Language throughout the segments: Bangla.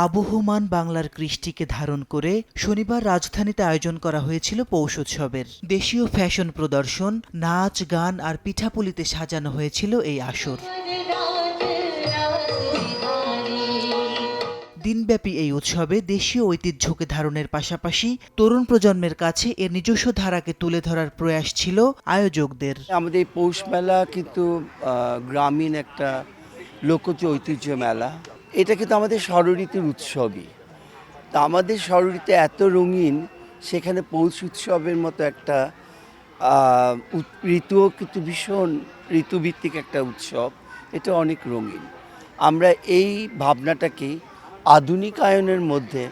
আবহমান বাংলার কৃষ্টিকে ধারণ করে শনিবার রাজধানীতে আয়োজন করা হয়েছিল পৌষ উৎসবের। দেশীয় ফ্যাশন প্রদর্শন, নাচ, গান আর পিঠাপুলিতে সাজানো হয়েছিল এই আসর। দিনব্যাপী এই উৎসবে দেশীয় ঐতিহ্যকে ধারণের পাশাপাশি তরুণ প্রজন্মের কাছে এর নিজস্ব ধারাকে তুলে ধরার প্রয়াস ছিল আয়োজকদের। আমাদের এই পৌষ মেলা কিন্তু গ্রামীণ একটা লোকজ ঐতিহ্য মেলা। এটা কিন্তু আমাদের ষড়ঋতুর উৎসবই। তা আমাদের ষড়ঋতু এত রঙিন, সেখানে পৌষ উৎসবের মতো একটা ঋতুও কিন্তু ভীষণ ঋতুভিত্তিক একটা উৎসব। এটা অনেক রঙিন। আমরা এই ভাবনাটাকে আধুনিকায়নের মধ্যে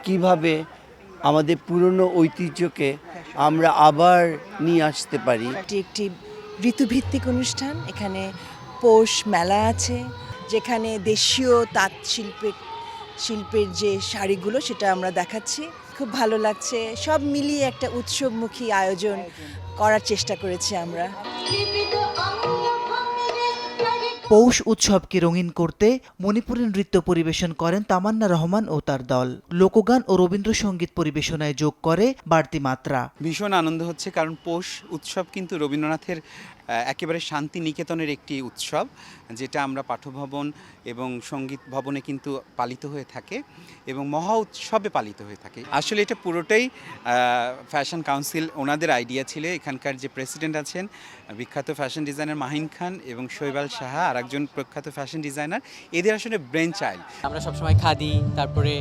কিভাবে আমাদের পুরনো ঐতিহ্যকে আমরা আবার নিয়ে আসতে পারি। এটি একটি ঋতুভিত্তিক অনুষ্ঠান। এখানে পৌষ মেলা আছে, যেখানে দেশীয় তাঁত শিল্পের যে শাড়িগুলো সেটা আমরা দেখাচ্ছি। খুব ভালো লাগছে। সব মিলিয়ে একটা উৎসবমুখী আয়োজন করার চেষ্টা করেছি আমরা। পৌষ উৎসবকে রঙিন করতে মণিপুরী নৃত্য পরিবেশন করেন তামান্না রহমান ও তার দল। লোকগান ও রবীন্দ্রসঙ্গীত পরিবেশনায় যোগ করে বাড়তি মাত্রা। ভীষণ আনন্দ হচ্ছে, কারণ পৌষ উৎসব কিন্তু রবীন্দ্রনাথের একেবারে শান্তি নিকেতনের একটি উৎসব, যেটা আমরা পাঠভবন এবং সঙ্গীত ভবনে কিন্তু পালিত হয়ে থাকে এবং মহা উৎসবে পালিত হয়ে থাকে। আসলে এটা পুরোটাই ফ্যাশন কাউন্সিল ওনাদের আইডিয়া ছিল। এখানকার যে প্রেসিডেন্ট আছেন বিখ্যাত ফ্যাশন ডিজাইনার মাহিন খান এবং শৈবাল সাহা আর একজন প্রখ্যাত ফ্যাশন ডিজাইনার, এদের আসলে ব্রেন চাইল্ড। আমরা সবসময় খাদি, তারপরে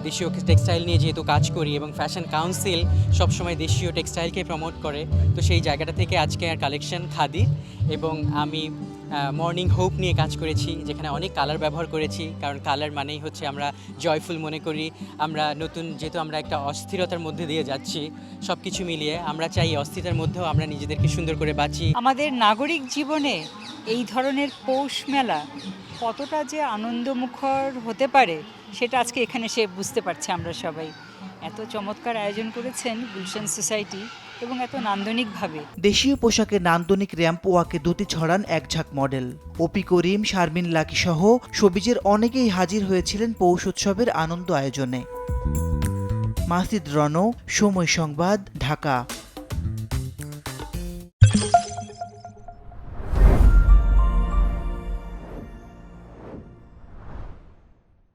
দেশীয় টেক্সটাইল নিয়ে যেহেতু কাজ করি এবং ফ্যাশন কাউন্সিল সবসময় দেশীয় টেক্সটাইলকে প্রমোট করে, তো সেই জায়গাটা থেকে আজকে আর কালেকশন খাদি। এবং আমি মর্নিং হোপ নিয়ে কাজ করেছি, যেখানে অনেক কালার ব্যবহার করেছি, কারণ কালার মানেই হচ্ছে আমরা জয়ফুল মনে করি। আমরা নতুন, যেহেতু আমরা একটা অস্থিরতার মধ্যে দিয়ে যাচ্ছি, সব কিছু মিলিয়ে আমরা চাই অস্থিরতার মধ্যেও আমরা নিজেদেরকে সুন্দর করে বাঁচি। আমাদের নাগরিক জীবনে এই ধরনের পৌষ মেলা কতটা যে আনন্দমুখর হতে পারে সেটা আজকে এখানে এসে বুঝতে পারছি আমরা সবাই। এত চমৎকার আয়োজন করেছেন গুলশান সোসাইটি এবং এত নান্দনিকভাবে। দেশীয় পোশাকের নান্দনিক র্যাম্প ওয়াকে দুটি ছড়ান এক ঝাঁক মডেল। অপি করিম, শারমিন লাকি সহ শোবিজের অনেকেই হাজির হয়েছিলেন পৌষ উৎসবের আনন্দ আয়োজনে। মাসিদ রনো, সময় সংবাদ, ঢাকা।